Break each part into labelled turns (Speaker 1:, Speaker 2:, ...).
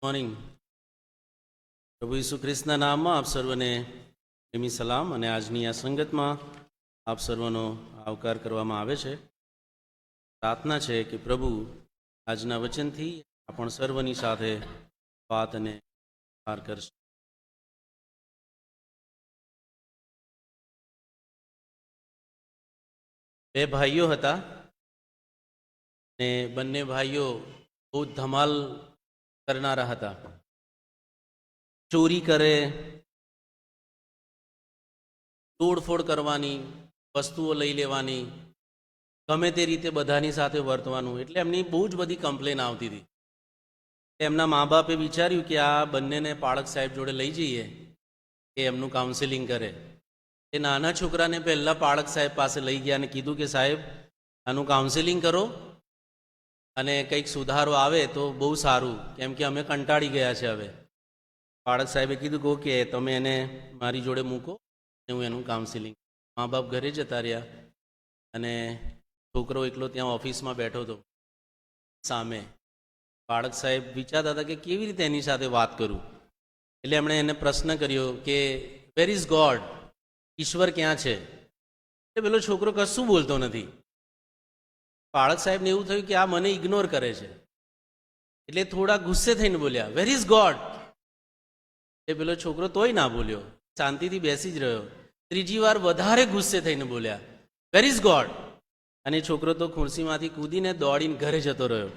Speaker 1: Morning. પ્રભુ ઈસુ ખ્રિસ્તના નામમાં આપ સર્વને પ્રેમી સલામ અને આજની આ સંગતમાં આપ સર્વનો આવકાર કરવામાં આવે છે. પ્રાર્થના છે કે પ્રભુ આજના વચનથી આપણ સર્વની સાથે વાત અને પાર કરશે. બે ભાઈઓ હતા ને બંને ભાઈઓ બહુ ધમાલ કરનારા હતા. ચોરી કરે, તોડફોડ કરવાની, વસ્તુઓ લઈ લેવાની, ગમે તે રીતે બધાની સાથે વર્તવાનું. એટલે એમની બહુ જ બધી કમ્પ્લેન આવતી હતી. એમના મા બાપે વિચાર્યું કે આ બંનેને પાળક સાહેબ જોડે લઈ જઈએ કે એમનું કાઉન્સેલિંગ કરે. એ નાના છોકરાને પહેલાં પાળક સાહેબ પાસે લઈ ગયા અને કીધું કે સાહેબ આનું કાઉન્સેલિંગ કરો અને કંઈક સુધારો આવે તો બહુ સારું, કેમ કે અમે કંટાળી ગયા છે. હવે પાળક સાહેબે કીધું કે ઓકે તમે એને મારી જોડે મૂકો અને હું એનું કાઉન્સેલિંગ. મા બાપ ઘરે જતા રહ્યા અને છોકરો એકલો ત્યાં ઓફિસમાં બેઠો હતો. સામે પાળક સાહેબ વિચારતા હતા કે કેવી રીતે એની સાથે વાત કરું. એટલે એમણે એને પ્રશ્ન કર્યો કે વેર ઇઝ ગોડ, ઈશ્વર ક્યાં છે? એટલે પેલો છોકરો કશું બોલતો નથી. પાળક સાહેબને એવું થયું કે આ મને ઇગ્નોર કરે છે, એટલે થોડા ગુસ્સે થઈને બોલ્યા વેર ઇઝ ગોડ. એ પેલો છોકરો તોય ના બોલ્યો, શાંતિથી બેસી જ રહ્યો. ત્રીજી વાર વધારે ગુસ્સે થઈને બોલ્યા વેર ઇઝ ગોડ. અને છોકરો તો ખુરશીમાંથી કૂદીને દોડીને ઘરે જતો રહ્યો.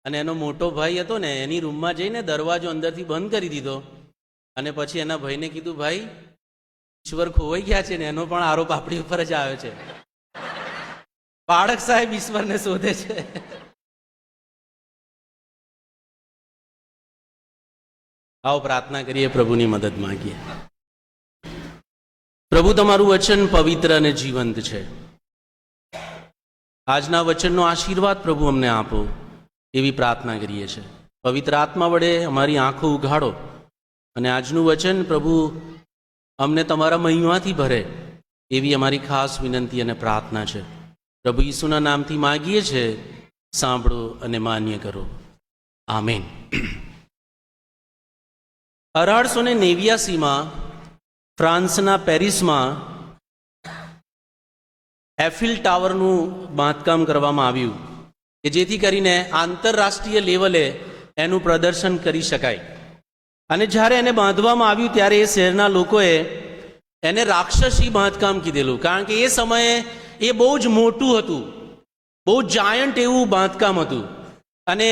Speaker 1: અને એનો મોટો ભાઈ હતો ને એની રૂમમાં જઈને દરવાજો અંદરથી બંધ કરી દીધો અને પછી એના ભાઈને કીધું ભાઈ ઈશ્વર ખોવાઈ ગયા છે ને એનો પણ આરોપ આપણી ઉપર જ આવ્યો છે. પાળક સાહેબ ઈશ્વરને શોધે છે. આવો પ્રાર્થના કરીએ, પ્રભુની મદદ માંગીએ. પ્રભુ તમારું વચન પવિત્ર અને જીવંત છે. આજના વચનનો આશીર્વાદ પ્રભુ અમને આપો એવી પ્રાર્થના કરીએ છીએ. પવિત્ર આત્મા વડે અમારી આંખો ઉઘાડો અને આજનું વચન પ્રભુ અમને તમારા મહિમાથી ભરે એવી અમારી ખાસ વિનંતી અને પ્રાર્થના છે. પ્રભુ ઈસુના નામથી માગીએ છીએ, સાંભળો અને માન્ય કરો. આમેન. 1889માં ફ્રાન્સના પેરિસમાં એફિલ ટાવરનું બાંધકામ કરવામાં આવ્યું કે જેથી કરીને આંતરરાષ્ટ્રીય લેવલે એનું પ્રદર્શન કરી શકાય. અને જ્યારે એને બાંધવામાં આવ્યું ત્યારે એ શહેરના લોકોએ એને રાક્ષસી બાંધકામ કીધેલું, કારણ કે એ સમયે એ બહુ જ મોટું હતું, બહુ જાયન્ટ એવું બાંધકામ હતું અને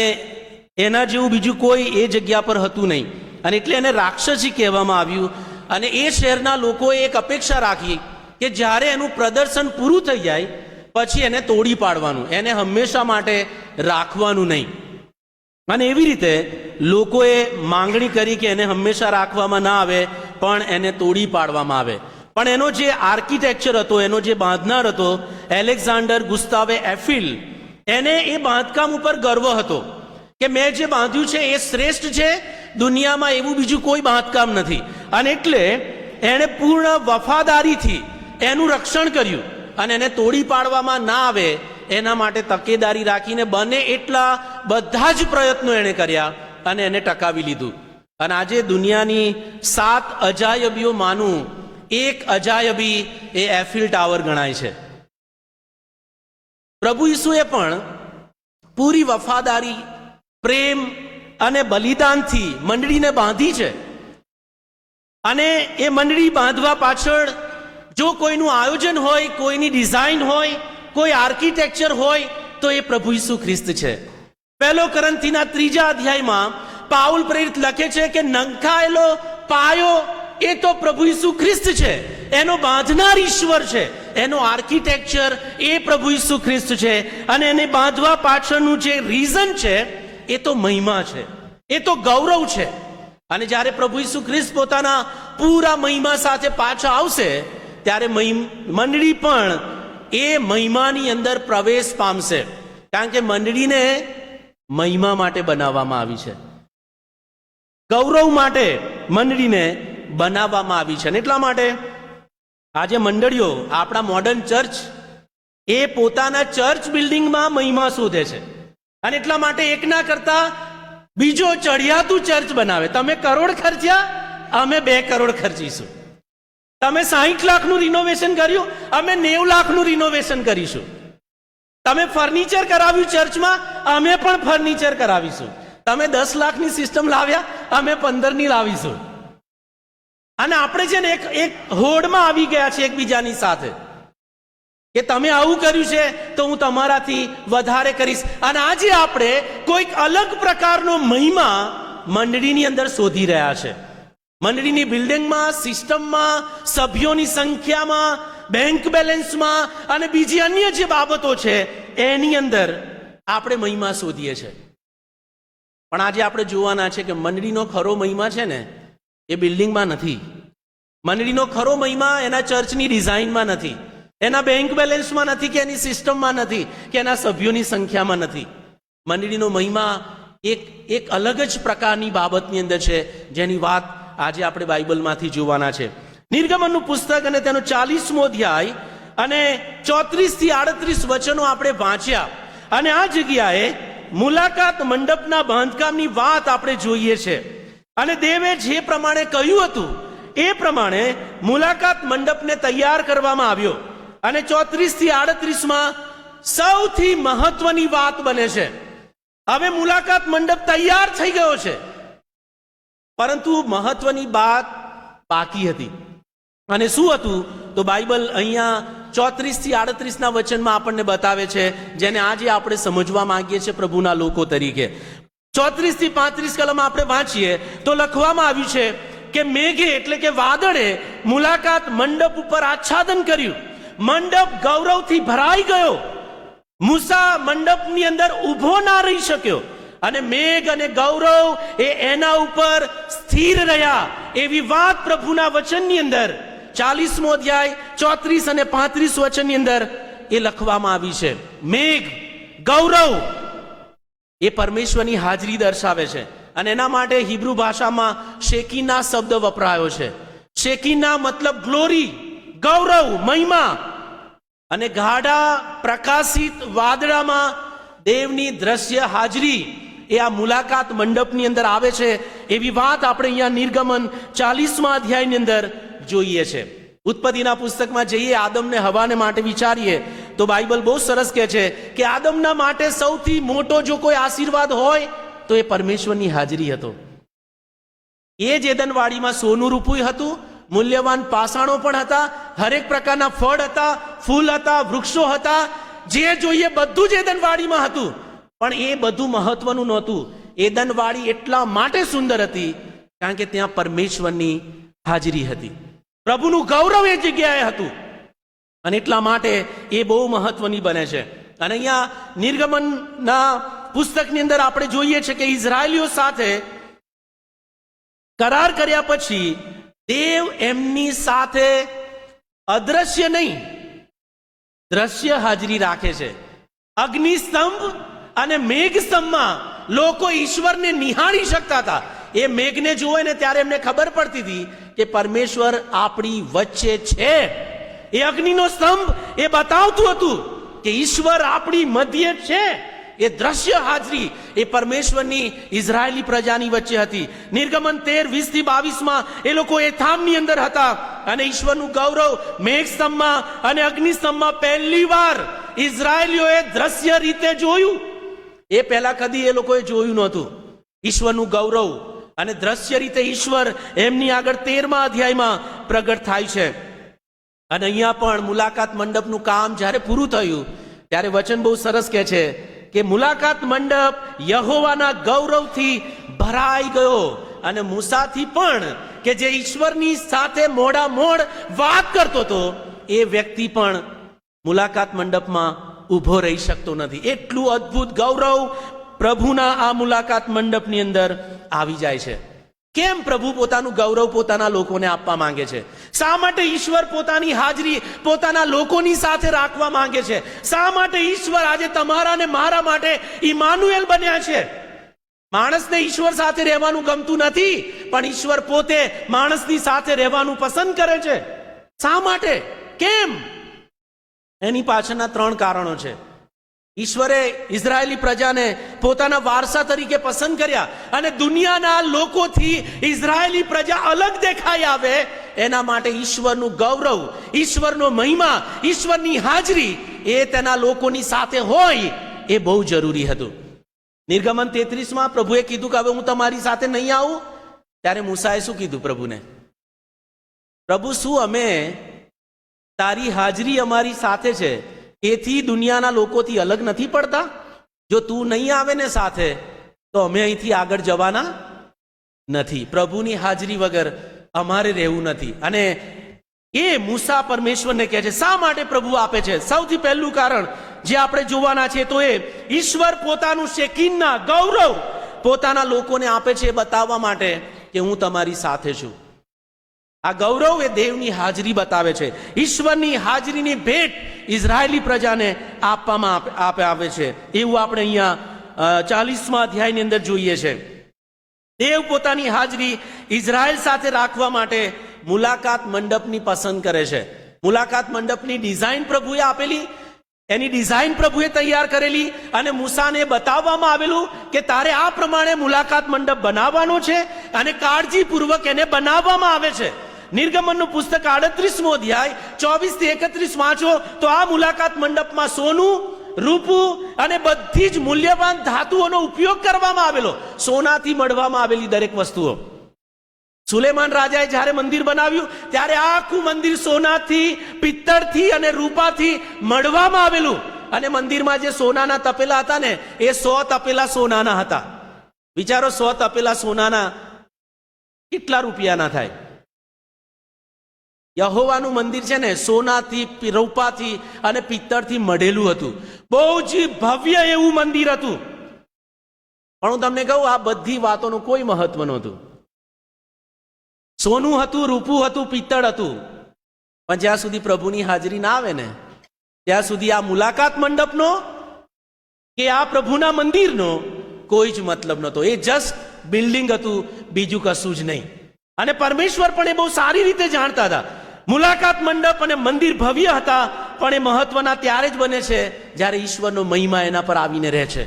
Speaker 1: એના જેવું બીજું કોઈ એ જગ્યા પર હતું નહીં. અને એટલે એને રાક્ષસી કહેવામાં આવ્યું. અને એ શહેરના લોકોએ એક અપેક્ષા રાખી કે જ્યારે એનું પ્રદર્શન પૂરું થઈ જાય પછી એને તોડી પાડવાનું, એને હંમેશા માટે રાખવાનું નહીં. અને એવી રીતે લોકોએ માંગણી કરી કે એને હંમેશા રાખવામાં ના આવે પણ એને તોડી પાડવામાં આવે. પણ એનો જે આર્કિટેક્ચર હતો, એનો જે બાંધનાર હતો એલેક્ઝાન્ડર ગુસ્તાવે એફિલ, એને એ બાંધકામ ઉપર ગર્વ હતો કે મેં જે બાંધ્યું છે એ શ્રેષ્ઠ છે, દુનિયામાં એવું બીજું કોઈ બાંધકામ નથી. અને એટલે એણે પૂર્ણ વફાદારીથી એનું રક્ષણ કર્યું અને એને તોડી પાડવામાં ના આવે એના માટે તકેદારી રાખીને બને એટલા બધા જ પ્રયત્નો એણે કર્યા અને એને ટકાવી લીધું. અને આજે દુનિયાની 7 અજાયબીઓમાંનું એક અજાયબી એ એફિલ ટાવર ગણાય છે. પ્રભુ ઈસુએ પણ પૂરી વફાદારી, પ્રેમ અને બલિદાનથી મંડળીને બાંધી છે. અને એ મંડળી બાંધવા પાછળ જો કોઈનું આયોજન હોય, કોઈની ડિઝાઇન હોય, કોઈ આર્કિટેક્ચર હોય તો એ પ્રભુ ઈસુ ખ્રિસ્ત છે. 1 કોરિન્થીના 3 અધ્યાયમાં પાઉલ પ્રેરિત લખે છે કે નંખાયેલો પાયો એ તો પ્રભુ ઈસુ ખ્રિસ્ત છે, એનો બાંધનાર ઈશ્વર છે, એનો આર્કિટેક્ચર એ પ્રભુ ઈસુ ખ્રિસ્ત છે. અને એને બાંધવા પાછળનું જે રીઝન છે એ તો મહિમા છે, એ તો ગૌરવ છે. અને જ્યારે પ્રભુ ઈસુ ખ્રિસ્ત પોતાના પૂરા મહિમા સાથે પાછા આવશે ત્યારે મંડળી પણ એ મહિમાની અંદર પ્રવેશ પામશે, કારણ કે મંડળીને મહિમા માટે બનાવવામાં આવી છે, ગૌરવ માટે મંડળીને બનાવવામાં આવી છે. અને એટલા માટે આજે મંડળીઓ, આપણા મોડર્ન ચર્ચ એ પોતાના ચર્ચ બિલ્ડિંગમાં મહિમા શોધે છે. અને એટલા માટે એકના કરતા બીજો ચડિયાતું ચર્ચ બનાવે. તમે કરોડ ખર્ચ્યા, અમે 2 કરોડ ખર્ચીશું. તમે 60 લાખનું રિનોવેશન કર્યું, અમે 90 લાખનું રિનોવેશન કરીશું. તમે ફર્નિચર કરાવ્યું ચર્ચમાં, અમે પણ ફર્નિચર કરાવીશું. તમે 10 લાખની સિસ્ટમ લાવ્યા, અમે 15ની લાવીશું. અને આપણે છે ને એક હોડમાં આવી ગયા છે એકબીજાની સાથે કે તમે આવું કર્યું છે તો હું તમારાથી વધારે કરીશ. અને આજે આપણે કોઈક અલગ પ્રકારનો મહિમા મંડળીની અંદર શોધી રહ્યા છે. મંડળીની બિલ્ડિંગમાં, સિસ્ટમમાં, સભ્યોની સંખ્યામાં, બેંક બેલેન્સમાં અને બીજી અન્ય જે બાબતો છે એની અંદર આપણે મહિમા શોધીએ છીએ. પણ આજે આપણે જોવાના છે કે મંડળીનો ખરો મહિમા છે ને એ બિલ્ડિંગમાં નથી. મંડળીનો ખરો મહિમા એના ચર્ચની ડિઝાઇનમાં નથી, એના બેંક બેલેન્સમાં નથી, કે એની સિસ્ટમમાં નથી, કે એના સભ્યોની સંખ્યામાં નથી. મંડળીનો મહિમા એક અલગ જ પ્રકારની બાબતની અંદર છે, જેની વાત આજે આપણે બાઇબલમાંથી જોવાના છે. નિર્ગમનનું પુસ્તક અને તેનો 40મો અધ્યાય અને 34 થી 38 વચનો આપણે વાંચ્યા. અને આ જગ્યાએ મુલાકાત મંડપના બાંધકામની વાત આપણે જોઈએ છે. અને દેવે જે પ્રમાણે કહ્યું હતું એ પ્રમાણે મુલાકાત મંડપને તૈયાર કરવામાં આવ્યો. અને 34 થી 38માં સૌથી મહત્વની વાત બને છે. હવે મુલાકાત મંડપ તૈયાર થઈ ગયો છે, પરંતુ મહત્વની વાત બાકી હતી. અને શું હતું? તો બાઇબલ અહીંયા 34 થી 38ના વચનમાં આપણને બતાવે છે, જેને આજે આપણે સમજવા માંગીએ છીએ પ્રભુના લોકો તરીકે. 34 થી 35 કલમ આપણે વાંચીએ તો લખવામાં આવ્યું છે કે મેઘે એટલે કે વાદળે મુલાકાત મંડપ ઉપર આચ્છાદન કર્યું. મંડપ ગૌરવથી ભરાઈ ગયો. મૂસા મંડપની અંદર ઊભો ના રહી શક્યો, અને મેઘ અને ગૌરવ એના ઉપર સ્થિર રહ્યા. એવી વાત પ્રભુના વચનની અંદર 40મો અધ્યાય 34 અને 35 વચનની અંદર એ લખવામાં આવી છે. મેઘ, ગૌરવ એ પરમેશ્વરની હાજરી દર્શાવે છે. અને એના માટે હિબ્રુ ભાષામાં શેકીના શબ્દ વપરાયો છે. શેકીના મતલબ ગ્લોરી, ગૌરવ, મહિમા. અને ગાઢા પ્રકાશિત વાદળામાં દેવની દ્રશ્ય હાજરી એ આ મુલાકાત મંડપની અંદર આવે છે. એવી વાત આપણે અહીંયા નિર્ગમન 40મા અધ્યાયની અંદર જોઈએ છે. ઉત્પત્તિના પુસ્તકમાં જઈએ, આદમને હવાને માટે વિચારીએ તો બાઇબલ બહુ સરસ કહે છે કે આદમના માટે સૌથી મોટો જો કોઈ આશીર્વાદ હોય તો એ પરમેશ્વરની હાજરી હતો. એ જ એદનવાડીમાં સોનું રૂપું હતું, મૂલ્યવાન પાષાણો પણ હતા, હરેક પ્રકારના ફળ હતા, ફૂલ હતા, વૃક્ષો હતા. જે જોઈએ બધું જ એદનવાડીમાં હતું. પણ એ બધું મહત્વનું નહોતું. એદનવાડી એટલા માટે સુંદર હતી કારણ કે ત્યાં પરમેશ્વરની હાજરી હતી. પ્રભુનું ગૌરવ એ જગ્યાએ હતું. અને એટલા માટે એ બહુ મહત્વની બને છે. અને અહીંયા નિર્ગમનના પુસ્તકની અંદર આપણે જોઈએ છે કે ઇઝરાયેલીઓ સાથે કરાર કર્યા પછી દેવ એમની સાથે અદ્રશ્ય નહીં, દ્રશ્ય હાજરી રાખે છે. અગ્નિસ્તંભ અને મેઘસ્તંભમાં લોકો ઈશ્વરને નિહાળી શકતા હતા. એ મેઘને જોવે ને ત્યારે એમને ખબર પડતી હતી કે પરમેશ્વર આપણી વચ્ચે છે. એ અગ્નિનો સ્તંભ એ બતાવતું હતું કે ઈશ્વર આપણી મધ્ય છે. એ દ્રશ્ય હાજરી એ પરમેશ્વરની ઇઝરાયેલી પ્રજાની વચ્ચે હતી. નિર્ગમન 13:20 થી 22માં એ લોકો એથામની અંદર હતા. અને ઈશ્વરનું ગૌરવ મેઘસ્તંભમાં અને અગ્નિસ્તંભમાં પહેલી વાર ઇઝરાયેલીઓએ દ્રશ્ય રીતે જોયું. એ પહેલા કદી એ લોકોએ જોયું નહોતું. ઈશ્વરનું ગૌરવ અને દ્રશ્ય રીતે ઈશ્વર એમની આગળ 13મા અધ્યાયમાં પ્રગટ થાય છે. અને અહીંયા પણ મુલાકાત મંડપનું કામ જ્યારે પૂરું થયું ત્યારે વચન બહુ સરસ કહે છે કે મુલાકાત મંડપ યહોવાના ગૌરવથી ભરાઈ ગયો. અને મૂસાથી પણ, કે જે ઈશ્વરની સાથે મોઢામોઢ વાત કરતો હતો, એ વ્યક્તિ પણ મુલાકાત મંડપમાં ઊભો રહી શકતો નથી. એટલું અદ્ભુત ગૌરવ પ્રભુના આ મુલાકાત મંડપની અંદર આવી જાય છે. કેમ પ્રભુ પોતાનું ગૌરવ પોતાના લોકોને આપવા માંગે છે? શા માટે ઈશ્વર પોતાની હાજરી પોતાના લોકોની સાથે રાખવા માંગે છે? શા માટે ઈશ્વર આજે તમારા ને મારા માટે ઇમાનુએલ બન્યા છે? માણસને ઈશ્વર સાથે રહેવાનું ગમતું નથી, પણ ઈશ્વર પોતે માણસની સાથે રહેવાનું પસંદ કરે છે. શા માટે? કેમ? એની પાછળના 3 કારણો છે. ઈશ્વરે ઇઝરાયેલી પ્રજાને પોતાના વારસા તરીકે પસંદ કર્યા અને દુનિયાના લોકોથી ઇઝરાયેલી પ્રજા અલગ દેખાઈ આવે એના માટે ઈશ્વરનું ગૌરવ, ઈશ્વરનો મહિમા, ઈશ્વરની હાજરી એ તેના લોકોની સાથે હોય એ બહુ જરૂરી હતું. નિર્ગમન 33 પ્રભુએ કીધું કે હવે હું તમારી સાથે નહીં આવું. ત્યારે મૂસાએ શું કીધું પ્રભુને? પ્રભુ, શું અમે તારી હાજરી અમારી સાથે છે એથી દુનિયાના લોકોથી અલગ નથી પડતા? જો તું નહીં આવે ને સાથે તો અમે અહીંથી આગળ જવાના નથી. પ્રભુની હાજરી વગર અમારે રહેવું નથી. અને એ મૂસા પરમેશ્વરને કહે છે. શા માટે પ્રભુ આપે છે? સૌથી પહેલું કારણ જે આપણે જોવાના છે તો એ ઈશ્વર પોતાનું શેકીનના ગૌરવ પોતાના લોકોને આપે છે બતાવવા માટે કે હું તમારી સાથે છું. આ ગૌરવ એ દેવની હાજરી બતાવે છે. ઈશ્વરની હાજરીની ભેટ ઇઝરાયેલી પ્રજાને આપવામાં આવે છે. એવું આપણે અહીંયા 40મા અધ્યાયની અંદર જોઈએ છે. દેવ પોતાની હાજરી ઇઝરાયેલ સાથે રાખવા માટે મુલાકાત મંડપની પસંદ કરે છે. મુલાકાત મંડપની ડિઝાઇન પ્રભુએ આપેલી, એની ડિઝાઇન પ્રભુએ તૈયાર કરેલી અને મૂસાને બતાવવામાં આવેલું કે તારે આ પ્રમાણે મુલાકાત મંડપ બનાવવાનો છે અને કાળજીપૂર્વક એને બનાવવામાં આવે છે. નિર્ગમનનું પુસ્તક 38મો અધ્યાય 24 થી 31 વાંચો તો આ મુલાકાત મંડપમાં સોનું, રૂપું અને બધી જ મૂલ્યવાન ધાતુઓનો ઉપયોગ કરવામાં આવેલો. સોનાથી મઢવામાં આવેલી દરેક વસ્તુઓ. સુલેમાન રાજાએ જ્યારે મંદિર બનાવ્યું ત્યારે આખું મંદિર સોનાથી, પિત્તળથી અને રૂપાથી મઢવામાં આવેલું. અને મંદિરમાં જે સોનાના તપેલા હતા ને એ 100 તપેલા સોનાના હતા. વિચારો, 100 તપેલા સોનાના કેટલા રૂપિયાના થાય? યહોવાનું મંદિર છે ને સોનાથી, રૂપાથી અને પિત્તળથી મઢેલું હતું. બહુ જ ભવ્ય એવું મંદિર હતું. પણ હું તમને કહું, આ બધી વાતોનું કોઈ મહત્વ નહોતું. સોનું હતું, રૂપું હતું, પિત્તળ હતું, પણ જ્યાં સુધી પ્રભુની હાજરી ના આવે ને ત્યાં સુધી આ મુલાકાત મંડપનો કે આ પ્રભુના મંદિરનો કોઈ જ મતલબ નહોતો. એ જસ્ટ બિલ્ડિંગ હતું, બીજું કશું જ નહીં. અને પરમેશ્વર પણ એ બહુ સારી રીતે જાણતા હતા. મુલાકાત મંડપ અને મંદિર ભવ્ય હતા, પણ એ મહત્વના ત્યારે જ બને છે જ્યારે ઈશ્વરનો મહિમા એના પર આવીને રહે છે.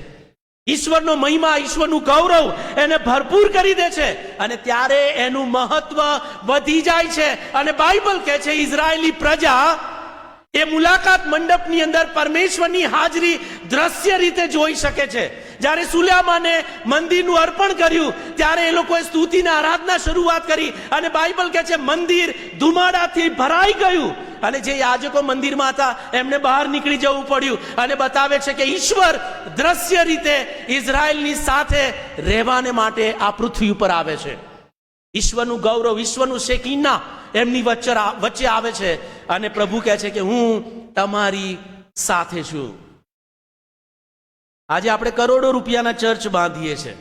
Speaker 1: ઈશ્વરનો મહિમા, ઈશ્વરનું ગૌરવ એને ભરપૂર કરી દે છે અને ત્યારે એનું મહત્વ વધી જાય છે. અને બાઇબલ કહે છે ઇઝરાયેલી પ્રજા એ મુલાકાત મંડપની અંદર પરમેશ્વરની હાજરી દ્રશ્ય રીતે જોઈ શકે છે. જ્યારે સુલેમાને મંદિરનું અર્પણ કર્યું ત્યારે એ લોકોએ સ્તુતિને આરાધના શરૂઆત કરી અને બાઇબલ કહે છે મંદિર ધુમાડાથી ભરાઈ ગયું. અને જે યાજકો મંદિરમાં હતા એમને બહાર નીકળી જવું પડ્યું. અને બતાવે છે કે ઈશ્વર દ્રશ્ય રીતે ઇઝરાયેલની સાથે રહેવાને માટે આ પૃથ્વી ઉપર આવે છે. ઈશ્વરનું ગૌરવ, ઈશ્વરનું શેકીના એમની વચ્ચે આવે છે અને પ્રભુ કહે છે કે હું તમારી સાથે છું. આજે આપણે કરોડો રૂપિયાના ચર્ચ બાંધીએ છીએ,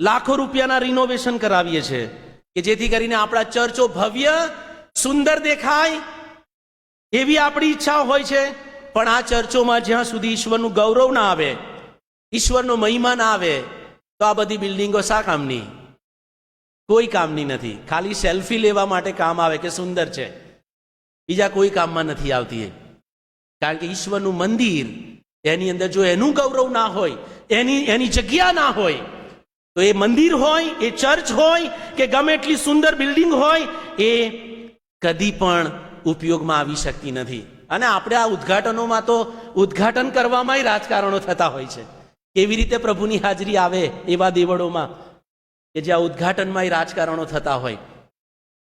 Speaker 1: લાખો રૂપિયાના રિનોવેશન કરાવીએ છીએ કે જેથી કરીને આપણા ચર્ચો ભવ્ય, સુંદર દેખાય એવી આપણી ઈચ્છા હોય છે. પણ આ ચર્ચોમાં જ્યાં સુધી ઈશ્વરનું ગૌરવ ના આવે, ઈશ્વરનો મહિમા ના આવે તો આ બધી બિલ્ડિંગો શા કામની? કોઈ કામની નથી. ખાલી સેલ્ફી લેવા માટે કામ આવે કે સુંદર છે, બીજા કોઈ કામમાં નથી આવતી. કારણ કે ઈશ્વરનું મંદિર, એની અંદર જો એનું ગૌરવ ના હોય, એની જગ્યા ના હોય તો એ મંદિર હોય, એ ચર્ચ હોય કે ગમે એટલી સુંદર બિલ્ડિંગ હોય, એ કદી પણ ઉપયોગમાં આવી શકતી નથી. અને આપણે આ ઉદ્ઘાટનોમાં તો ઉદ્ઘાટન કરવામાં રાજકારણો થતા હોય છે. કેવી રીતે પ્રભુની હાજરી આવે એવા દેવળોમાં કે જ્યાં ઉદ્ઘાટનમાં રાજકારણો થતા હોય,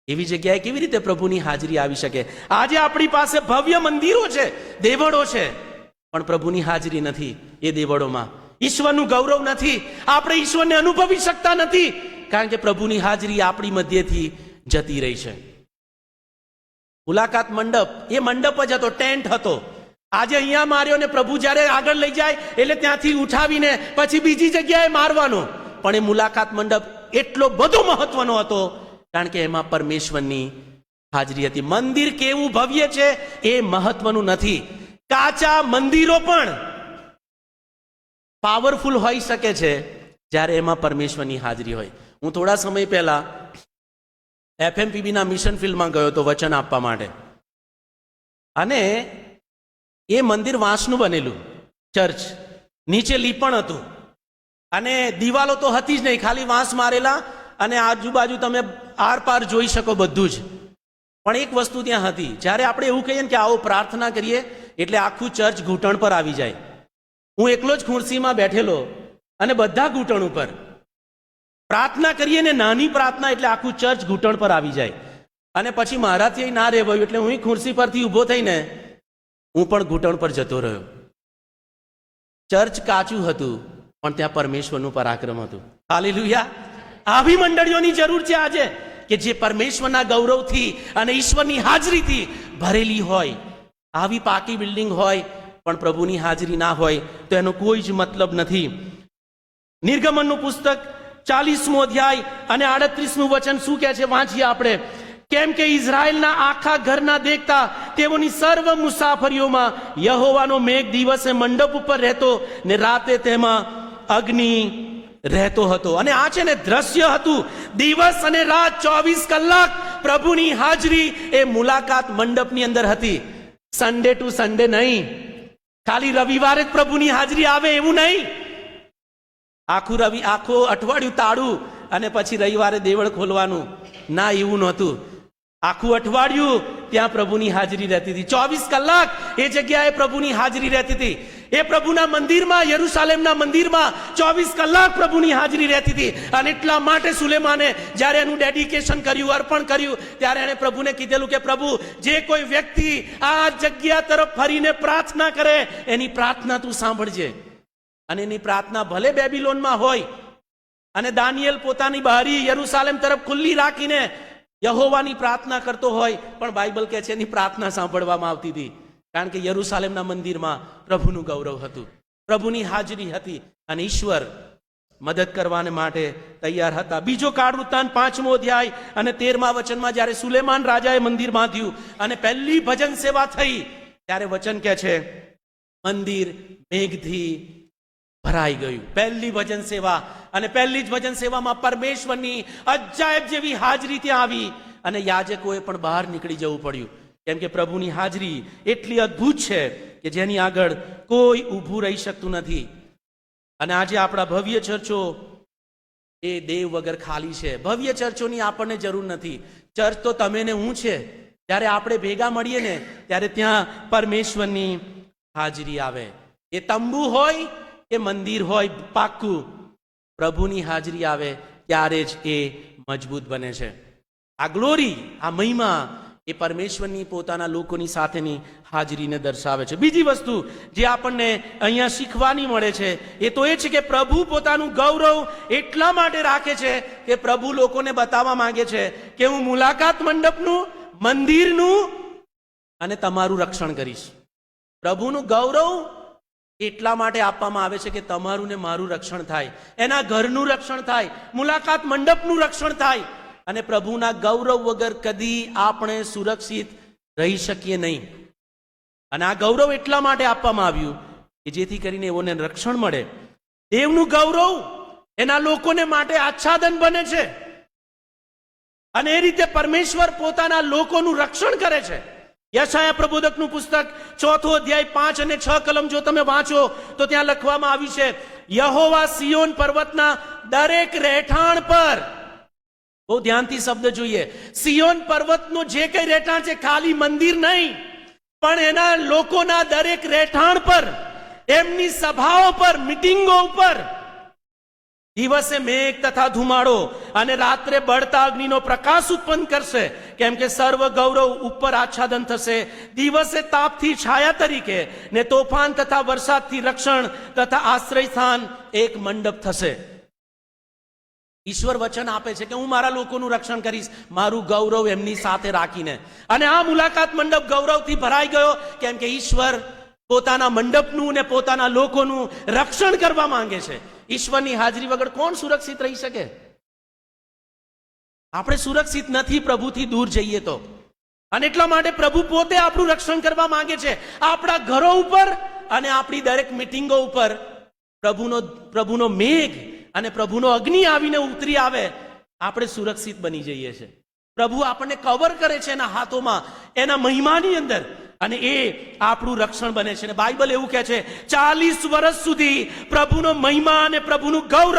Speaker 1: એવી જગ્યાએ કેવી રીતે પ્રભુની હાજરી આવી શકે? આજે આપણી પાસે ભવ્ય મંદિરો છે, દેવળો છે, પણ પ્રભુની હાજરી નથી એ દેવળોમાં. ઈશ્વરનું ગૌરવ નથી. આપણે ઈશ્વરને અનુભવી શકતા નથી કારણ કે પ્રભુની હાજરી આપણી મધ્યથી જતી રહી છે. મુલાકાત મંડપ એ મંડપ જ હતો, ટેન્ટ હતો. આજે અહીંયા માર્યો ને પ્રભુ જ્યારે આગળ લઈ જાય એટલે ત્યાંથી ઉઠાવીને પછી બીજી જગ્યાએ મારવાનો. પણ એ મુલાકાત મંડપ એટલો બધો મહત્વનો હતો કારણ કે એમાં પરમેશ્વરની હાજરી હતી. મંદિર કેવું ભવ્ય છે એ મહત્વનું નથી. કાચા મંદિરો પણ પાવરફુલ હોઈ શકે છે જ્યારે એમાં પરમેશ્વરની હાજરી હોય. હું થોડા સમય પહેલા FMPBના મિશન ફિલ્ડમાં ગયો હતો વચન આપવા માટે, અને એ મંદિર વાંસનું બનેલું. ચર્ચ. નીચે લીપણ હતું અને દિવાલો તો હતી જ નહીં, ખાલી વાંસ મારેલા, અને આજુબાજુ તમે આર પાર જોઈ શકો બધું જ. પણ એક વસ્તુ ત્યાં હતી, જ્યારે આપણે એવું કહીએ ને કે આવો પ્રાર્થના કરીએ એટલે આખું ચર્ચ ઘૂંટણ પર આવી જાય. હું એકલો જ ખુરશીમાં બેઠેલો અને બધા ઘૂંટણ ઉપર પ્રાર્થના કરીએ ને, નાની પ્રાર્થના એટલે આખું ચર્ચ ઘૂંટણ પર આવી જાય. અને પછી મારાથી ના રહેવાયું એટલે હું ખુરશી પરથી ઊભો થઈને હું પણ ઘૂંટણ પર જતો રહ્યો. ચર્ચ કાચું હતું પણ ત્યાં પરમેશ્વરનું પરાક્રમ હતું. હાલેલુયા! આવી મંડળીઓની જરૂર છે આજે કે જે પરમેશ્વરના ગૌરવથી અને ઈશ્વરની હાજરીથી ભરેલી હોય. આવી પાકી બિલ્ડિંગ હોય પણ પ્રભુની હાજરી ના હોય તો એનો કોઈ જ મતલબ નથી. નિર્ગમનનું પુસ્તક 40મો અધ્યાય અને 38મું વચન શું કહે છે? વાંચીએ આપણે. કેમ કે ઇઝરાયલના આખા ઘરના દેખતા તેઓની સર્વ મુસાફરીઓમાં યહોવાનો મેઘ દિવસે મંડપ ઉપર રહેતો ને રાતે તેમાં અગ્નિ રહેતો હતો. અને આ છે ને દ્રશ્ય હતું, દિવસ અને રાત 24 કલાક પ્રભુની હાજરી એ મુલાકાત મંડપની અંદર હતી. સન્ડે ટુ સન્ડે નહીં, ખાલી રવિવારે જ પ્રભુની હાજરી આવે એવું નહીં. આખું અઠવાડિયું તાળું અને પછી રવિવારે દેવળ ખોલવાનું, ના, એવું નહોતું. આખું અઠવાડિયું ત્યાં પ્રભુની હાજરી રહેતી હતી. 24 કલાક એ જગ્યાએ પ્રભુની હાજરી રહેતી હતી. એ પ્રભુના મંદિરમાં, યરુશાલેમના મંદિરમાં 24 કલાક પ્રભુની હાજરી રહેતી હતી. અને એટલા માટે સુલેમાને જ્યારે એનું ડેડિકેશન કર્યું, અર્પણ કર્યું, ત્યારે એણે પ્રભુને કીધેલું કે પ્રભુ, જે કોઈ વ્યક્તિ આ જગ્યા તરફ ફરીને પ્રાર્થના કરે એની પ્રાર્થના તું સાંભળજે. અને એની પ્રાર્થના ભલે બેબીલોનમાં હોય અને દાનિયેલ પોતાની બારી યરુશાલેમ તરફ ખુલ્લી રાખીને યહોવાની પ્રાર્થના કરતો હોય, પણ બાઇબલ કહે છે એની પ્રાર્થના સાંભળવામાં આવતી હતી. કારણ કે યરુશાલેમના મંદિરમાં પ્રભુનું ગૌરવ હતું, પ્રભુની હાજરી હતી અને ઈશ્વર મદદ કરવાને માટે તૈયાર હતા. બીજો કાળ વૃત્તાંત 5મો અધ્યાય અને 13મા વચનમાં જ્યારે સુલેમાન રાજાએ મંદિર બાંધ્યું અને પહેલી ભજન સેવા થઈ, ત્યારે વચન કહે છે મંદિર મેઘથી ભરાઈ ગયું. પહેલી ભજન સેવા, અને પહેલી જ ભજન સેવામાં પરમેશ્વરની અજાયબ જેવી હાજરી ત્યાં આવી અને યાજકોએ પણ બહાર નીકળી જવું પડ્યું. કેમ કે પ્રભુની હાજરી એટલી અદ્ભુત છે કે જેની આગળ કોઈ ઊભું રહી શકતું નથી. અને આજે આપણા ભવ્ય ચર્ચો એ દેવ વગર ખાલી છે. ભવ્ય ચર્ચોની આપણને જરૂર નથી. ચર્ચ તો તમે ને હું છે. જ્યારે આપણે ભેગા મળીએ ને ત્યારે ત્યાં પરમેશ્વરની હાજરી આવે. એ તંબુ હોય કે મંદિર હોય, પાક્કું પ્રભુની હાજરી આવે ત્યારે જ એ મજબૂત બને છે. આ ગ્લોરી, આ મહિમા એ પરમેશ્વરની પોતાના લોકોની સાથેની હાજરીને દર્શાવે છે. બીજી વસ્તુ જે આપણને અહીંયા શીખવાની મળે છે એ તો એ છે કે પ્રભુ પોતાનું ગૌરવ એટલા માટે રાખે છે કે પ્રભુ લોકોને બતાવવા માંગે છે કે હું મુલાકાત મંડપનું, મંદિરનું અને તમારું રક્ષણ કરીશ. પ્રભુનું ગૌરવ એટલા માટે આપવામાં આવે છે કે તમારું ને મારું રક્ષણ થાય, એના ઘરનું રક્ષણ થાય, મુલાકાત મંડપનું રક્ષણ થાય. અને પ્રભુના ગૌરવ વગર કદી આપણે સુરક્ષિત રહી શકીએ નહીં. અને આ ગૌરવ એટલા માટે આપવામાં આવ્યું કે જેથી કરીને એઓને રક્ષણ મળે. દેવનું ગૌરવ એના લોકોને માટે આચ્છાદન બને છે અને એ રીતે પરમેશ્વર પોતાના લોકોનું રક્ષણ કરે છે. યશાયા પ્રબોધકનું પુસ્તક 4થો અધ્યાય 5 અને 6 કલમ જો તમે વાંચો તો ત્યાં લખવામાં આવ્યું છે, યહોવા સિયોન પર્વતના દરેક રહેઠાણ પર, બહુ ધ્યાનથી શબ્દ જોઈએ, સિયોન પર્વતનું જે કઈ રહેઠાણ છે, ખાલી મંદિર નહીં પણ એના લોકોના દરેક રહેઠાણ પર, એમની સભાઓ પર, મીટિંગો ઉપર દિવસે મેઘ તથા ધુમાડો અને રાત્રે બળતા અગ્નિનો પ્રકાશ ઉત્પન્ન કરશે. કેમ કે સર્વ ગૌરવ ઉપર આચ્છાદન થશે. દિવસે તાપથી છાયા તરીકે ને તોફાન તથા વરસાદથી રક્ષણ તથા આશ્રય સ્થાન એક મંડપ થશે. ઈશ્વર વચન આપે છે કે હું મારા લોકોનું રક્ષણ કરીશ, મારું ગૌરવ એમની સાથે રાખીને. અને આ મુલાકાત મંડપ ગૌરવથી ભરાઈ ગયો કેમ કે ઈશ્વર પોતાના મંડપનું ને પોતાના લોકોનું રક્ષણ કરવા માંગે છે. ઈશ્વરની હાજરી વગર કોણ સુરક્ષિત રહી શકે? આપણે સુરક્ષિત નથી પ્રભુથી દૂર જઈએ તો. અને એટલા માટે પ્રભુ પોતે આપણું રક્ષણ કરવા માંગે છે. આપણા ઘરો ઉપર અને આપણી દરેક મીટિંગો ઉપર પ્રભુનો મેઘ અને પ્રભુનો અગ્નિ આવીને ઉતરી આવે, આપણે સુરક્ષિત બની જઈએ છીએ. પ્રભુ આપણને કવર કરે છે એના હાથોમાં, એના મહિમાની અંદર.
Speaker 2: અને એ આપણું રક્ષણ બને છે. અને બાઇબલ એવું કહે છે 40 વર્ષ સુધી પ્રભુનો મહિમા અને પ્રભુનું ગૌરવ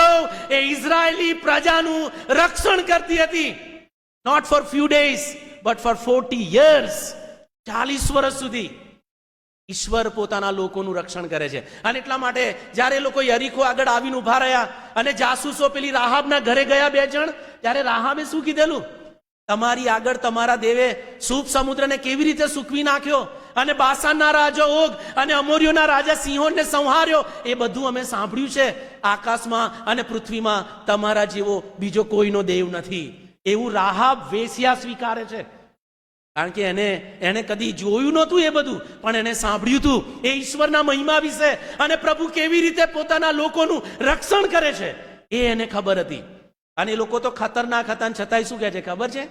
Speaker 2: એ ઇઝરાયેલી પ્રજાનું રક્ષણ કરતી હતી. Not for few days but for 40 years. 40 વર્ષ સુધી ઈશ્વર પોતાના લોકોનું રક્ષણ કરે છે. અને એટલા માટે જ્યારે લોકો યરીખો આગળ આવીને ઉભા રહ્યા અને જાસૂસો પેલી રાહાબના ઘરે ગયા 2 જણ, ત્યારે રાહાબે શું કીધેલું? તમારી આગળ તમારા દેવે શુભ સમુદ્રને કેવી રીતે સૂકવી નાખ્યો અને બાસાનના રાજા ઓગ અને અમોરીઓના રાજા સિંહોનને સંહાર્યો, એ બધું અમે સાંભળ્યું છે. આકાશમાં અને પૃથ્વીમાં તમારા જેવો બીજો કોઈનો દેવ નથી. એવું રાહાબ વેશ્યા સ્વીકારે છે. કારણ કે એને કદી જોયું નહોતું એ બધું, પણ એને સાંભળ્યું હતું એ ઈશ્વરના મહિમા વિશે અને પ્રભુ કેવી રીતે પોતાના લોકોનું રક્ષણ કરે છે એ એને ખબર હતી. અને એ લોકો તો ખતરનાક હતા, છતાંય શું કહે છે ખબર છે?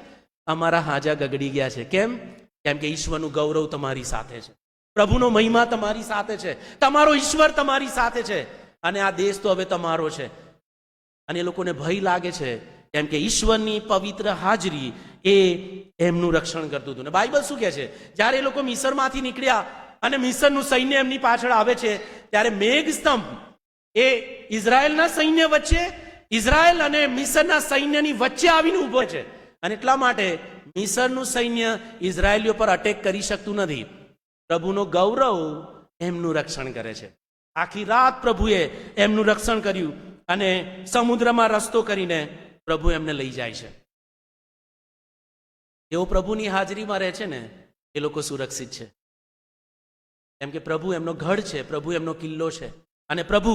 Speaker 2: અમારા હાજા ગગડી ગયા છે. કેમ? કેમ કે ઈશ્વરનું ગૌરવ તમારી સાથે છે, પ્રભુનો મહિમા તમારી સાથે છે, તમારો ઈશ્વર તમારી સાથે છે, અને આ દેશ તો હવે તમારો છે. અને એ લોકોને ભય લાગે છે કેમ કે ઈશ્વરની પવિત્ર હાજરી એ એમનું રક્ષણ કરતું હતું. ને બાઇબલ શું કહે છે? જ્યારે એ લોકો મિસરમાંથી નીકળ્યા અને મિસરનું સૈન્ય એમની પાછળ આવે છે, ત્યારે મેઘસ્તંભ એ ઇઝરાયલના સૈન્ય વચ્ચે, ઇઝરાયલ અને મિસરના સૈન્યની વચ્ચે આવીને ઉભો છે. અને એટલા માટે મિસરનું સૈન્ય ઇઝરાયલીઓ પર અટેક કરી શકતું નથી. પ્રભુનો ગૌરવ એમનું રક્ષણ કરે છે. આખી રાત પ્રભુએ એમનું રક્ષણ કર્યું અને સમુદ્રમાં રસ્તો કરીને પ્રભુ એમને લઈ જાય છે. જેઓ પ્રભુની હાજરીમાં રહે છે ને એ લોકો સુરક્ષિત છે. કેમ કે પ્રભુ એમનો ગઢ છે, પ્રભુ એમનો કિલ્લો છે અને પ્રભુ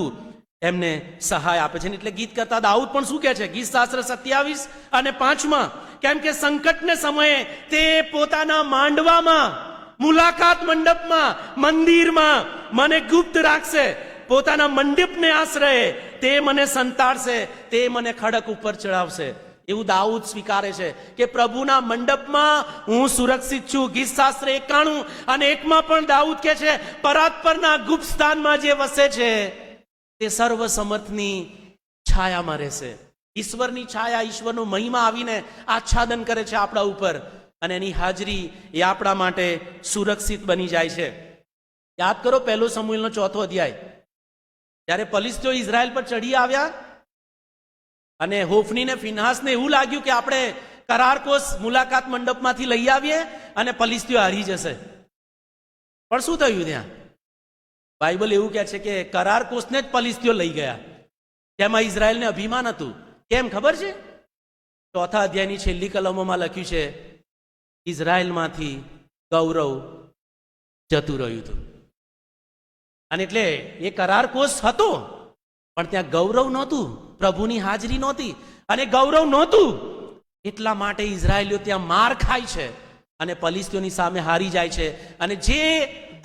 Speaker 2: એમને સહાય આપે છે. એટલે ગીત કરતા દાઉદ પણ શું કહે છે? ગીત શાસ્ત્ર 27 અને 5 કેમ કે સંકટને સમયે તે પોતાના માંડવામાં, મુલાકાત મંડપમાં, મંદિરમાં મને ગુપ્ત રાખશે. પોતાના મંડપને આશ્રયે તે મને સંતાડશે, તે મને ખડક ઉપર ચડાવશે. એવું દાઉદ સ્વીકારે છે કે પ્રભુના મંડપમાં હું સુરક્ષિત છું. ગીત શાસ્ત્ર 91 અને 1 પણ દાઉદ કહે છે પરાત પરના ગુપ્ત સ્થાનમાં જે વસે છે તે સર્વ સમર્થની છાયામાં રહેશે. ઈશ્વરની છાયા, ઈશ્વરનો મહિમા આવીને આચ્છાદન કરે છે આપણા ઉપર અને એની હાજરી એ આપણા માટે સુરક્ષિત બની જાય છે. યાદ કરો 1 સમુએલનો 4થો અધ્યાય, જ્યારે ફલિસ્તીઓ ઇઝરાયલ પર ચઢી આવ્યા અને હોફનીને ફિનહાસને એવું લાગ્યું કે આપણે કરારકોસ મુલાકાત મંડપમાંથી લઈ આવીએ અને ફલિસ્તીઓ હારી જશે. પણ શું થયું ત્યાં? બાઇબલ એવું કહે છે કે કરારકોસને જ ફલિસ્તીઓ લઈ ગયા. તેમાં ઇઝરાયલને અભિમાન હતું. કેમ ખબર છે? 4થા અધ્યાયની છેલ્લી કલમોમાં લખ્યું છે ઇઝરાયલમાંથી ગૌરવ જતું રહ્યું હતું. અને એટલે એ કરારકોસ હતો પણ ત્યાં ગૌરવ નહોતું, પ્રભુની હાજરી નહોતી. અને ગૌરવ નહોતું એટલા માટે ઇઝરાયલીઓ ત્યાં માર ખાય છે અને ફલિસ્તીઓની સામે હારી જાય છે. અને જે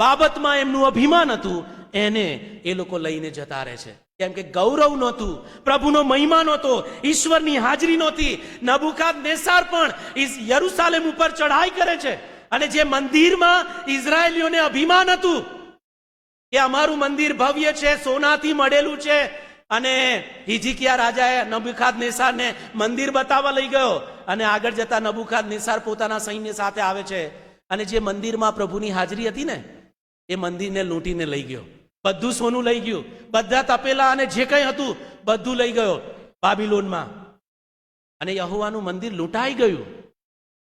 Speaker 2: બાબતમાં એમનું અભિમાન હતું એને એ લોકો લઈને જતા રહે છે. કેમ કે ગૌરવ નહોતું, પ્રભુનો મહિમા નહોતો, ઈશ્વરની હાજરી નહોતી. નબુકાદનેસાર પણ યરુશાલેમ ઉપર ચઢાઈ કરે છે અને જે મંદિરમાં ઇઝરાયલીઓને અભિમાન હતું કે અમારું મંદિર ભવ્ય છે, સોનાથી મળેલું છે, અને હિજકિયા રાજાએ નબુકાદનેસારને મંદિર બતાવવા લઈ ગયો અને આગળ જતા નબુકાદનેસાર પોતાના સૈન્ય સાથે આવે છે અને જે મંદિરમાં પ્રભુની હાજરી હતી ને એ મંદિરને લૂંટીને લઈ ગયો. બધું સોનું લઈ ગયું, બધા તપેલા અને જે કંઈ હતું બધું લઈ ગયો બાબિલોનમાં. અને યહોવાનું મંદિર લૂંટાઈ ગયું,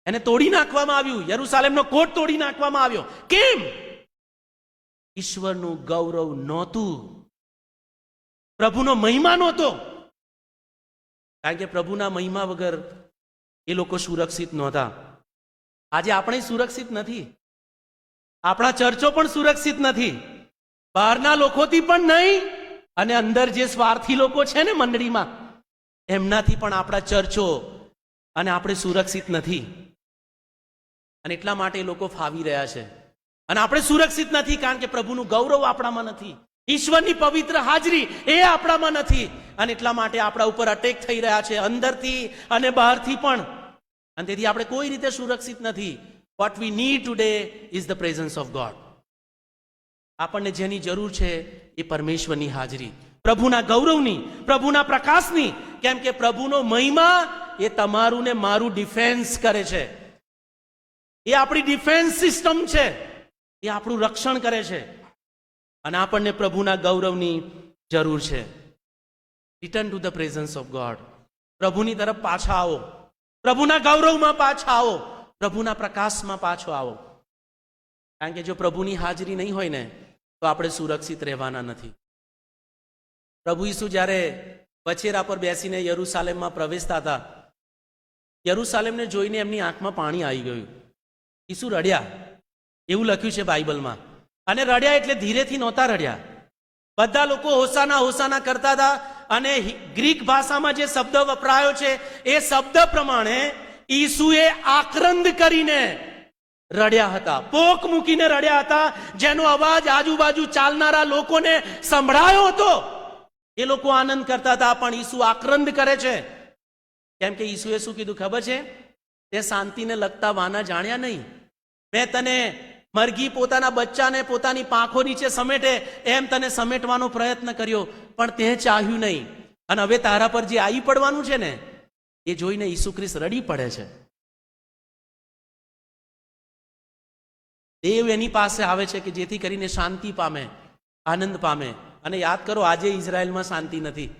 Speaker 2: એને તોડી નાખવામાં આવ્યું. યરુશાલેમનો કોટ તોડી નાખવામાં આવ્યો. કેમ? ઈશ્વરનું ગૌરવ નહોતું, પ્રભુનો મહિમા નહોતો. કારણ કે પ્રભુના મહિમા વગર એ લોકો સુરક્ષિત નહોતા. આજે આપણે સુરક્ષિત નથી, આપણા ચર્ચો પણ સુરક્ષિત નથી, બહારના લોકોથી પણ નહીં, અને અંદર જે સ્વાર્થી લોકો છે ને મંડળીમાં એમનાથી પણ આપણા ચર્ચો અને આપણે સુરક્ષિત નથી. અને એટલા માટે એ લોકો ફાવી રહ્યા છે અને આપણે સુરક્ષિત નથી કારણ કે પ્રભુનું ગૌરવ આપણામાં નથી, ઈશ્વરની પવિત્ર હાજરી એ આપણામાં નથી. અને એટલા માટે આપણા ઉપર અટેક થઈ રહ્યા છે અંદરથી અને બહારથી પણ. અને તેથી આપણે કોઈ રીતે સુરક્ષિત નથી. What we need today is the presence of God. આપણને જેની જરૂર છે એ પરમેશ્વરની હાજરી, પ્રભુના ગૌરવની, પ્રભુના પ્રકાશની. કેમ કે પ્રભુનો મહિમા એ તમારું ને મારું ડિફેન્સ કરે છે. એ આપણી ડિફેન્સ સિસ્ટમ છે. એ આપણું રક્ષણ કરે છે અને આપણને પ્રભુના ગૌરવની જરૂર છે. Return to the presence of God. પ્રભુની તરફ પાછા આવો, પ્રભુના ગૌરવમાં પાછા આવો, પ્રભુના પ્રકાશમાં પાછો આવો. કારણ કે જો પ્રભુની હાજરી નહીં હોય ને તો આપણે સુરક્ષિત રહેવાના નથી. પ્રભુ ઈસુ જ્યારે બછેરા પર બેસીને યરૂશાલેમમાં પ્રવેશતા હતા, યરૂશાલેમને જોઈને એમની આંખમાં પાણી આવી ગયું. ઈસુ રડ્યા, એવું લખ્યું છે બાઇબલમાં. અને રડ્યા એટલે ધીરેથી નહોતા રડ્યા. બધા લોકો હોસાના હોસાના કરતા હતા અને ગ્રીક ભાષામાં જે શબ્દ વપરાયો છે એ શબ્દ પ્રમાણે ઈસુએ આક્રંદ કરીને રડ્યા હતા, પોક મૂકીને રડ્યા હતા, જેનો અવાજ આજુબાજુ ચાલનારા લોકોને સંભળાયો હતો. એ લોકો આનંદ કરતા હતા, પણ ઈસુ આક્રંદ કરે છે. કેમ કે ઈસુએ શું કીધું ખબર છે? તે શાંતિને લગતા વાના જાણ્યા નહીં. મેં તને મરઘી પોતાના બચ્ચાને પોતાની પાંખો નીચે સમેટે એમ તને સમેટવાનો પ્રયત્ન કર્યો, પણ તે ચાહ્યું નહીં. અને હવે તારા પર જે આવી પડવાનું છે ને એ જોઈને ઈસુ ખ્રિસ્ત રડી પડે છે. દેવ એની પાસે આવે છે કે જેથી કરીને શાંતિ પામે, આનંદ પામે. અને યાદ કરો, આજે ઇઝરાયલમાં શાંતિ નથી.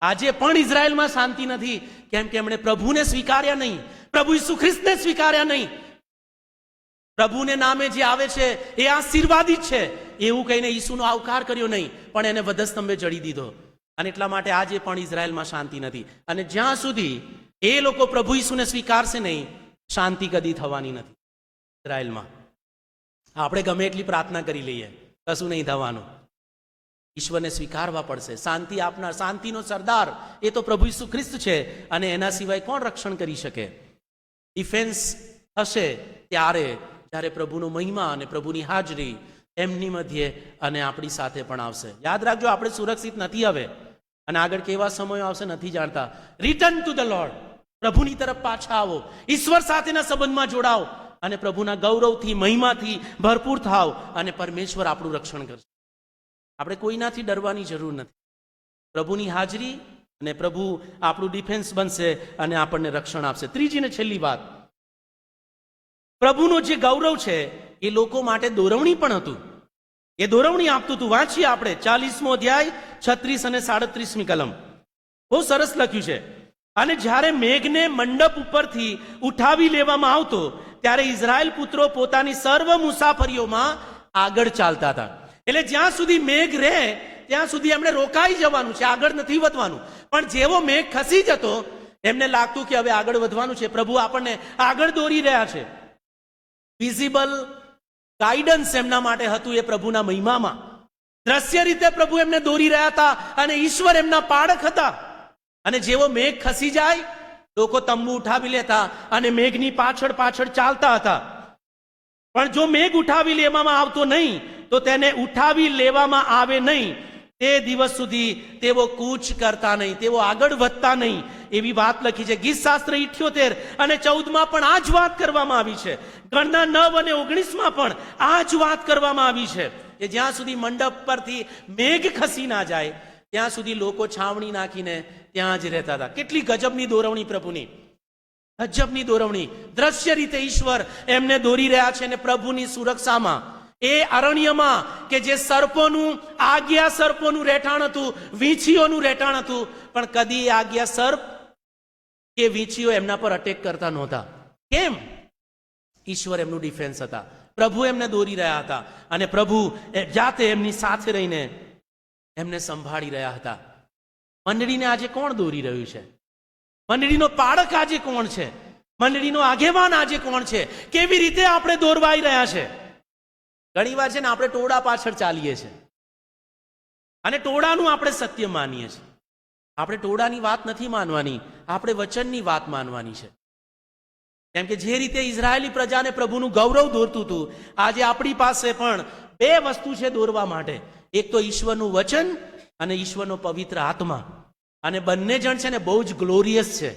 Speaker 2: આજે પણ ઇઝરાયલમાં શાંતિ નથી. કેમ કે એમણે પ્રભુને સ્વીકાર્યા નહીં, પ્રભુ ઈસુ ખ્રિસ્તને સ્વીકાર્યા નહીં. પ્રભુને નામે જે આવે છે એ આશીર્વાદિત છે એવું કહીને ઈસુનો આવકાર કર્યો નહીં, પણ એને વધસ્તંભે જડી દીધો. અને એટલા માટે આજે પણ ઇઝરાયલમાં શાંતિ નથી. અને જ્યાં સુધી એ લોકો પ્રભુ ઈસુને સ્વીકારશે નહીં, શાંતિ કદી થવાની નથી ઇઝરાયલમાં. આપણે ગમે એટલી પ્રાર્થના કરી લઈએ, કશું નહીં થવાનું. ઈશ્વરને સ્વીકારવા પડશે. શાંતિ આપનાર, શાંતિનો સરદાર એ તો પ્રભુ ઈસુ ખ્રિસ્ત છે. અને એના સિવાય કોણ રક્ષણ કરી શકે? ડિફેન્સ થશે ત્યારે જ્યારે પ્રભુનો મહિમા અને પ્રભુની હાજરી એમની મધ્યે અને આપણી સાથે પણ આવશે. યાદ રાખજો, આપણે સુરક્ષિત નથી હવે, અને આગળ કેવા સમયો આવશે નથી જાણતા. Return to the lord. પ્રભુની તરફ પાછા આવો, ઈશ્વર સાથેના સંબંધમાં જોડાઓ અને પ્રભુના ગૌરવથી, મહિમાથી ભરપૂર થાવ અને પરમેશ્વર આપણું રક્ષણ કરશે. આપણે કોઈનાથી ડરવાની જરૂર નથી. પ્રભુની હાજરી અને પ્રભુ આપણું ડિફેન્સ બનશે અને આપણને રક્ષણ આપશે. ત્રીજી ને છેલ્લી વાત, પ્રભુનો જે ગૌરવ છે એ લોકો માટે દોરવણી પણ હતું. એ દોરવણી આપતું હતું. વાંચીએ આપણે 40મો અધ્યાય 36 અને 37મી કલમ. બહુ સરસ લખ્યું છે. અને જ્યારે મેઘને મંડપ ઉપરથી ઉઠાવી લેવામાં આવતો ત્યારે ઇઝરાયલ પુત્રો પોતાની સર્વ મુસાફરીઓમાં આગળ ચાલતા હતા. એટલે જ્યાં સુધી મેઘ રહે ત્યાં સુધી એમણે રોકાઈ જવાનું છે, આગળ નથી વધવાનું. પણ જેવો મેઘ ખસી જતો એમને લાગતું કે હવે આગળ વધવાનું છે. પ્રભુ આપણને આગળ દોરી રહ્યા છે. વિઝિબલ ગાઈડન્સ એમના માટે હતું એ પ્રભુના મહિમામાં. દ્રશ્ય રીતે પ્રભુ એમને દોરી રહ્યા હતા અને ઈશ્વર એમના પાળક હતા. અને જેવો મેઘ ખસી જાય, લોકો તંબુ ઉઠાવી લેતા અને મેઘની પાછળ પાછળ ચાલતા હતા. પણ જો મેઘ ઉઠાવી લેવામાં આવતો નહીં તો તેને ઉઠાવી લેવામાં આવે નહીં તે દિવસ સુધી તેઓ કૂચ કરતા નહીં, તેઓ આગળ વધતા નહીં. એવી વાત લખી છે. ગીત શાસ્ત્ર 78 અને 14માં પણ આ જ વાત કરવામાં આવી છે. ગણના 9 અને 19માં પણ આ જ વાત કરવામાં આવી છે કે જ્યાં સુધી મંડપ પરથી મેઘ ખસી ના જાય ત્યાં સુધી લોકો છાવણી નાખીને ત્યાં જ રહેતા હતા. કેટલી ગજબની દોરવણી પ્રભુની, ગજબની દોરવણી. દ્રશ્ય રીતે ઈશ્વર એમને દોરી રહ્યા છે. અને પ્રભુની સુરક્ષામાં એ અરણ્યમાં કે જે સર્પોનું, આગિયા સર્પોનું રહેઠાણ હતું, વીંછીઓનું રહેઠાણ હતું, પણ કદી આગિયા સર્પ કે વીંછીઓ એમના પર અટેક કરતા નહોતા. કેમ? ઈશ્વર એમનું ડિફેન્સ હતા. પ્રભુ એમને દોરી રહ્યા હતા અને પ્રભુ જાતે એમની સાથે રહીને એમને સંભાળી રહ્યા હતા. મંડળીને આજે કોણ દોરી રહ્યું છે? મંડળીનો પાળક આજે કોણ છે? મંડળીનો આગેવાન આજે કોણ છે? કેવી રીતે આપણે દોરવાઈ રહ્યા છે? ઘણી વાર છે ને આપણે ટોળા પાછળ ચાલીએ છીએ અને ટોળાનું આપણે સત્ય માનીએ છીએ. આપણે ટોળાની વાત નથી માનવાની, આપણે વચનની વાત માનવાની છે. કેમ કે જે રીતે ઇઝરાયેલી પ્રજાને પ્રભુનું ગૌરવ દોરતું હતું, આજે આપણી પાસે પણ બે વસ્તુ છે દોરવા માટે. એક તો ઈશ્વરનું વચન અને ઈશ્વરનો પવિત્ર આત્મા. અને બંને જણ છે ને બહુ જ ગ્લોરિયસ છે,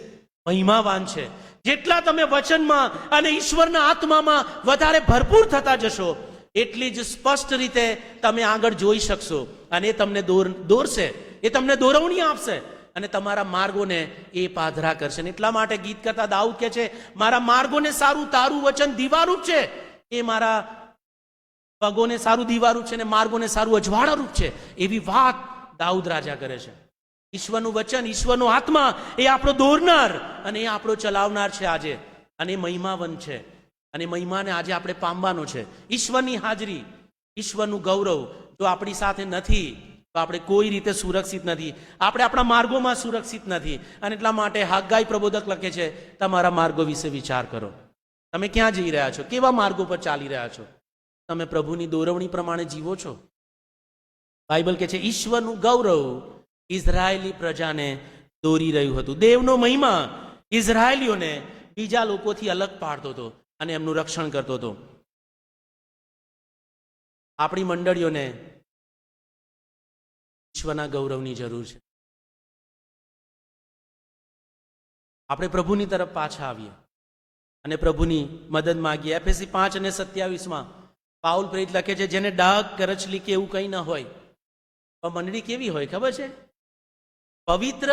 Speaker 2: મહિમાવાન છે. જેટલા તમે વચનમાં અને ઈશ્વરના આત્મામાં વધારે ભરપૂર થતા જશો એટલી જ સ્પષ્ટ રીતે તમે આગળ જોઈ શકશો અને એ તમને દોરશે, એ તમને દોરવણી આપશે અને તમારા માર્ગોને એ પાધરા કરશે. એટલા માટે ગીત કરતા દાઉદ કહે છે, મારા માર્ગોને સારું તારું વચન દીવારૂપ છે, એ મારા પગોને સારું દીવારૂપ છે ને માર્ગોને સારું અજવાળારૂપ છે, એવી વાત દાઉદ રાજા કરે છે. ઈશ્વરનું વચન, ઈશ્વરનો આત્મા એ આપણો દોરનાર અને એ આપણો ચલાવનાર છે આજે, અને એ મહિમાવંત છે, અને મહિમાને આજે આપણે પામવાનો છે. ઈશ્વરની હાજરી, ઈશ્વરનું ગૌરવ જો આપણી સાથે નથી તો આપણે કોઈ રીતે સુરક્ષિત નથી, આપણે આપણા માર્ગોમાં સુરક્ષિત નથી. અને એટલા માટે હગ્ગાઈ પ્રબોધક લખે છે, તમારા માર્ગો વિશે વિચાર કરો. તમે ક્યાં જઈ રહ્યા છો? કેવા માર્ગો પર ચાલી રહ્યા છો? તમે પ્રભુની દોરવણી પ્રમાણે જીવો છો? બાઇબલ કહે છે ઈશ્વરનું ગૌરવ ઇઝરાયેલી પ્રજાને દોરી રહ્યું હતું. દેવનો મહિમા ઇઝરાયેલીઓને બીજા લોકોથી અલગ પાડતો હતો અને એમનું રક્ષણ કરતો હતો. આપણી મંડળીઓને ઈશ્વરના ગૌરવની જરૂર છે. આપણે પ્રભુની તરફ પાછા આવીએ અને પ્રભુની મદદ માંગીએ. એફએસી 5:27 પાઉલ પ્રેરિત લખે છે, જેને ડાઘ, કરચલી કે એવું કંઈ ન હોય, પણ મંડળી કેવી હોય ખબર છે? પવિત્ર,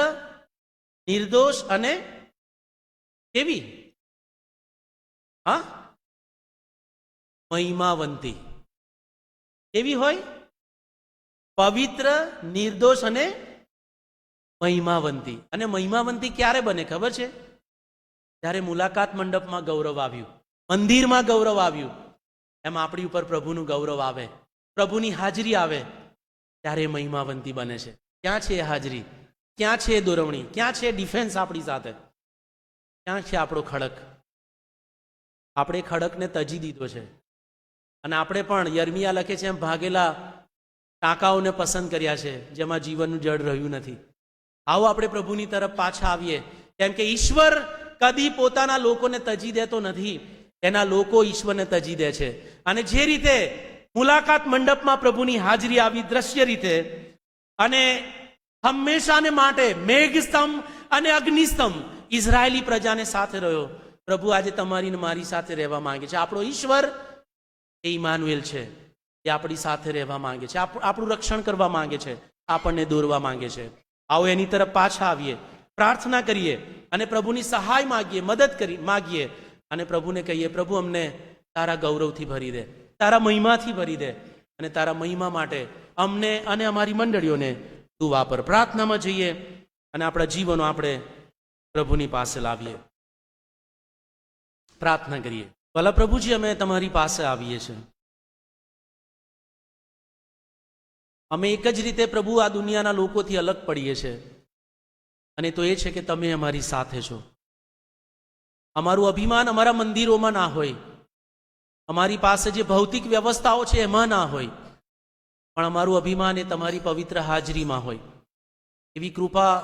Speaker 2: નિર્દોષ અને કેવી? હા, મહિમાવંતી. કેવી હોય? પવિત્ર, નિર્દોષ અને મહિમાવંતી. અને મહિમાવંતી ક્યારે બને ખબર છે? જ્યારે મુલાકાત મંડપમાં ગૌરવ આવ્યું, મંદિરમાં ગૌરવ આવ્યું, એમ આપણી ઉપર પ્રભુનું ગૌરવ આવે, પ્રભુની હાજરી આવે, ત્યારે મહિમાવંતી બને છે. ક્યાં છે એ હાજરી? ક્યાં છે એ દોરવણી? ક્યાં છે ડિફેન્સ આપણી સાથે? ક્યાં છે આપણો ખડક? આપણે ખડકને તજી દીધો છે, અને આપણે પણ યર્મિયા લખે છે એમ ભાગેલા ટાંકાઓને પસંદ કર્યા છે, જેમાં જીવનનું જળ રહ્યું નથી. આવો આપણે પ્રભુની તરફ પાછા આવીએ, કેમ કે ઈશ્વર કદી પોતાના લોકોને તજી દેતો નથી, એના લોકો ઈશ્વરને તજી દે છે. અને જે રીતે મુલાકાત મંડપમાં પ્રભુની હાજરી આવી દ્રશ્ય રીતે, અને હંમેશાને માટે મેઘસ્તંભ અને અગ્નિસ્તંભ ઇઝરાયેલી પ્રજાને સાથે રહ્યો, પ્રભુ આજે તમારી ને મારી સાથે રહેવા માંગે છે. આપણો ઈશ્વર એ ઇમાનુએલ છે, એ આપણી સાથે રહેવા માંગે છે, આપણું રક્ષણ કરવા માંગે છે, આપણને દોરવા માંગે છે. આવો એની તરફ પાછા આવીએ, પ્રાર્થના કરીએ અને પ્રભુની સહાય માગીએ, મદદ માગીએ, અને પ્રભુને કહીએ, પ્રભુ અમને તારા ગૌરવથી ભરી દે, તારા મહિમાથી ભરી દે, અને તારા મહિમા માટે અમને અને અમારી મંડળીઓને તું વાપર. પ્રાર્થનામાં જઈએ અને આપણા જીવનો આપણે પ્રભુની પાસે લાવીએ, પ્રાર્થના કરીએ. ભલા પ્રભુજી, અમે તમારી પાસે આવીએ છીએ. અમે એક જ રીતે પ્રભુ આ દુનિયાના લોકોથી અલગ પડીએ છીએ, અને તો એ છે કે તમે અમારી સાથે છો. અમારું અભિમાન અમારા મંદિરોમાં ના હોય, અમારી પાસે જે ભૌતિક વ્યવસ્થાઓ છે એમાં ના હોય, પણ અમારું અભિમાન એ તમારી પવિત્ર હાજરીમાં હોય. એવી કૃપા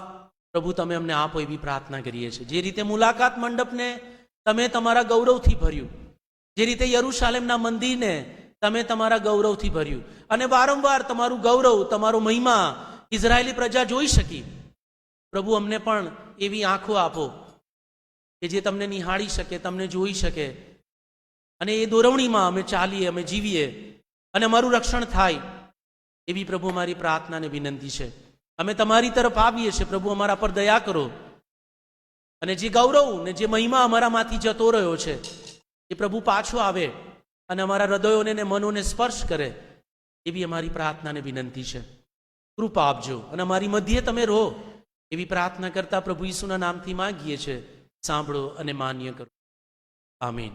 Speaker 2: પ્રભુ તમે અમને આપો, એવી પ્રાર્થના કરીએ છીએ. જે રીતે મુલાકાત મંડપને તમે તમારા ગૌરવથી ભર્યું, જે રીતે યરૂશાલેમના મંદિરને તમે તમારા ગૌરવથી ભર્યું, અને વારંવાર તમારું ગૌરવ, તમારો મહિમા ઇઝરાયેલી પ્રજા જોઈ શકી, પ્રભુ અમને પણ એવી આંખો આપો કે જે તમને નિહાળી શકે, તમને જોઈ શકે, અને એ દોરવણીમાં અમે ચાલીએ, અમે જીવીએ, અને અમારું રક્ષણ થાય. એવી પ્રભુ અમારી પ્રાર્થના અને વિનંતી છે. અમે તમારી તરફ આવીએ છીએ, પ્રભુ અમારા પર દયા કરો, અને જે ગૌરવ ને જે મહિમા અમારામાંથી જતો રહ્યો છે એ પ્રભુ પાછો આવે અને અમારા હૃદયોને ને મનોને સ્પર્શ કરે, એવી અમારી પ્રાર્થના અને વિનંતી છે. કૃપા આપજો અને અમારી મધ્યે તમે રહો, એવી પ્રાર્થના કરતા પ્રભુ ઈસુના નામથી માંગીએ છીએ. સાંભળો અને માન્ય કરો. આમીન.